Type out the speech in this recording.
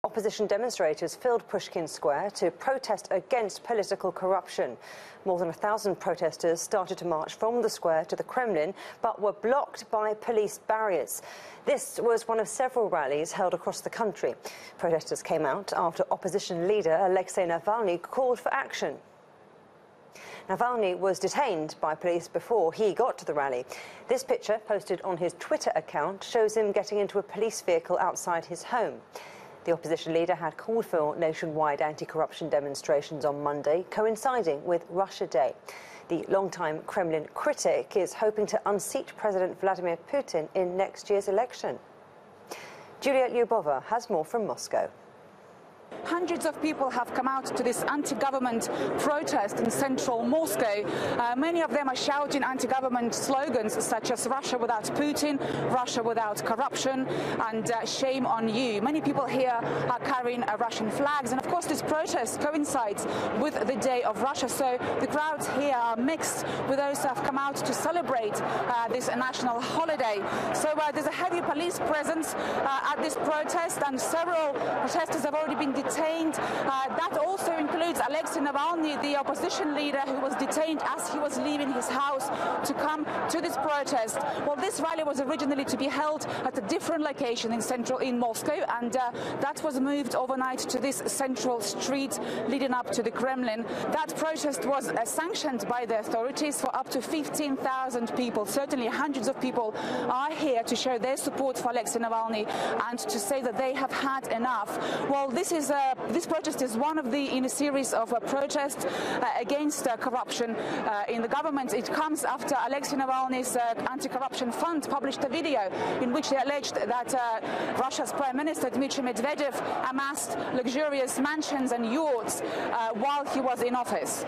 Opposition demonstrators filled Pushkin Square to protest against political corruption. More than 1,000 protesters started to march from the square to the Kremlin, but were blocked by police barriers. This was one of several rallies held across the country. Protesters came out after opposition leader Alexei Navalny called for action. Navalny was detained by police before he got to the rally. This picture, posted on his Twitter account, shows him getting into a police vehicle outside his home. The opposition leader had called for nationwide anti-corruption demonstrations on Monday, coinciding with Russia Day. The longtime Kremlin critic is hoping to unseat President Vladimir Putin in next year's election. Julia Lyubova has more from Moscow. Hundreds of people have come out to this anti-government protest in central Moscow. Many of them are shouting anti-government slogans such as "Russia without Putin," "Russia without corruption," and "Shame on you." Many people here are carrying Russian flags, and of course this protest coincides with the Day of Russia, so the crowds here are mixed with those who have come out to celebrate this national holiday. So there's a heavy police presence at this protest, and several protesters have already been detained. That also includes Alexei Navalny, the opposition leader, who was detained as he was leaving his house to come to this protest. Well, this rally was originally to be held at a different location in Moscow, and that was moved overnight to this central street leading up to the Kremlin. That protest was sanctioned by the authorities for up to 15,000 people. Certainly hundreds of people are here to show their support for Alexei Navalny and to say that they have had enough. Well, this protest is one of in a series of protests against corruption in the government. It comes after Alexei Navalny's anti-corruption fund published a video in which they alleged that Russia's Prime Minister Dmitry Medvedev amassed luxurious mansions and yachts while he was in office.